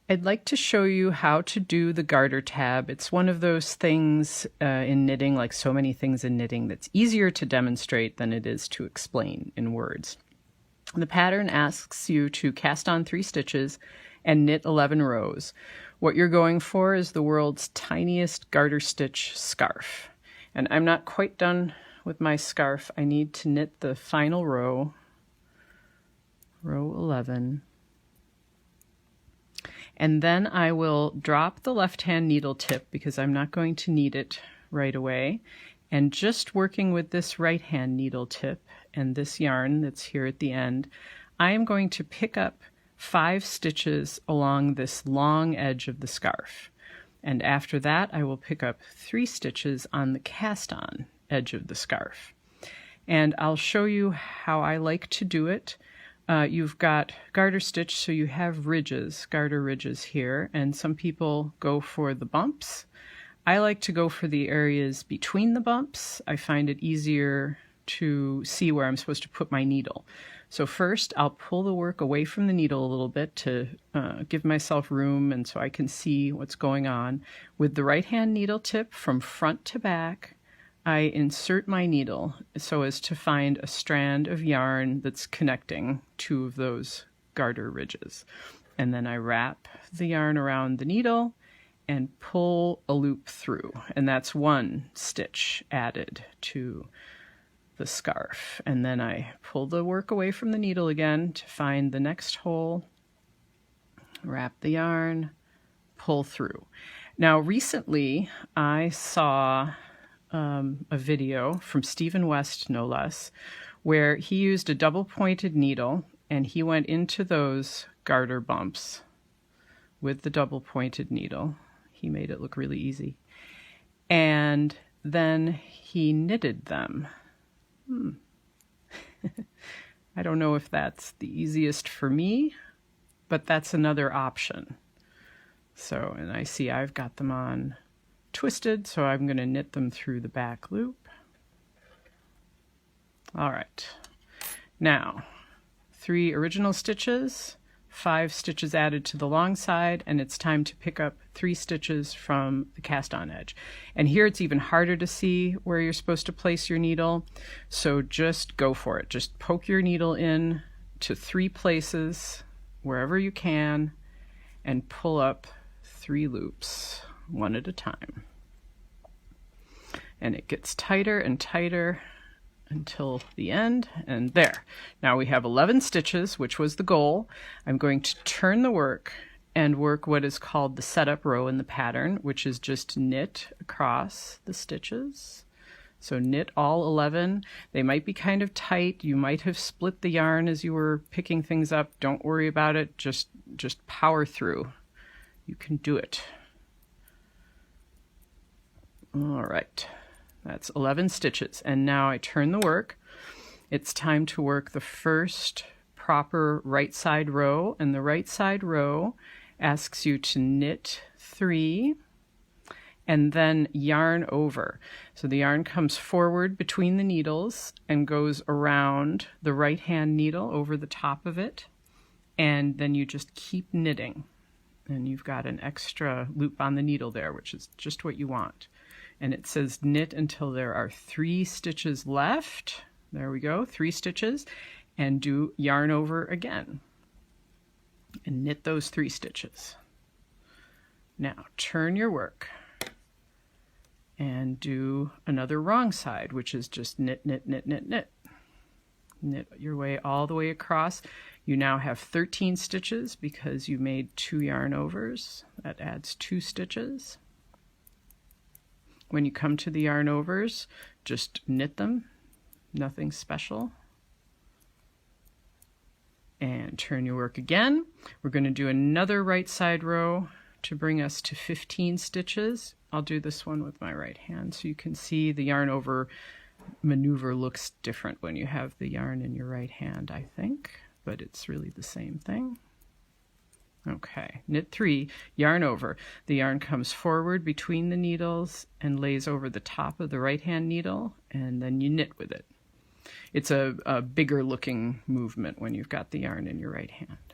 I'd like to show you how to do the garter tab. It's one of those things in knitting, like so many things in knitting, that's easier to demonstrate than it is to explain in words. The pattern asks you to cast on 3 stitches and knit 11 rows. What you're going for is the world's tiniest garter stitch scarf. And I'm not quite done with my scarf. I need to knit the final row, row 11. And then I will drop the left-hand needle tip because I'm not going to need it right away. And just working with this right-hand needle tip and this yarn that's here at the end, I am going to pick up 5 stitches along this long edge of the scarf. And after that, I will pick up 3 stitches on the cast-on edge of the scarf. And I'll show you how I like to do it. You've got garter stitch, so you have ridges, garter ridges here, and some people go for the bumps. I like to go for the areas between the bumps. I find it easier to see where I'm supposed to put my needle. So first, I'll pull the work away from the needle a little bit to give myself room and so I can see what's going on. With the right-hand needle tip from front to back, I insert my needle so as to find a strand of yarn that's connecting 2 of those garter ridges. And then I wrap the yarn around the needle and pull a loop through. And that's 1 stitch added to the scarf. And then I pull the work away from the needle again to find the next hole, wrap the yarn, pull through. Now recently I saw a video from Stephen West, no less, where he used a double-pointed needle and he went into those garter bumps with the double-pointed needle. He made it look really easy. And then he knitted them. I don't know if that's the easiest for me, but that's another option. So, and I see I've got them on twisted, so I'm going to knit them through the back loop. All right, now 3 original stitches, 5 stitches added to the long side, and it's time to pick up 3 stitches from the cast-on edge. And here it's even harder to see where you're supposed to place your needle, so just go for it. Just poke your needle in to 3 places wherever you can and pull up 3 loops, 1 at a time. And it gets tighter and tighter until the end, and there. Now we have 11 stitches, which was the goal. I'm going to turn the work and work what is called the setup row in the pattern, which is just knit across the stitches. So knit all 11. They might be kind of tight. You might have split the yarn as you were picking things up. Don't worry about it. Just power through. You can do it. All right. That's 11 stitches. And now I turn the work. It's time to work the first proper right side row. And the right side row asks you to knit 3 and then yarn over. So the yarn comes forward between the needles and goes around the right hand needle over the top of it. And then you just keep knitting. And you've got an extra loop on the needle there, which is just what you want. And it says knit until there are 3 stitches left. There we go, 3 stitches. And do yarn over again. And knit those 3 stitches. Now turn your work and do another wrong side, which is just knit, knit, knit, knit, knit. Knit your way all the way across. You now have 13 stitches because you made 2 yarn overs. That adds 2 stitches. When you come to the yarn overs, just knit them, nothing special. And turn your work again. We're going to do another right side row to bring us to 15 stitches. I'll do this one with my right hand so you can see the yarn over maneuver looks different when you have the yarn in your right hand, I think, but it's really the same thing. Okay, knit 3, yarn over. The yarn comes forward between the needles and lays over the top of the right hand needle, and then you knit with it. It's a bigger looking movement when you've got the yarn in your right hand.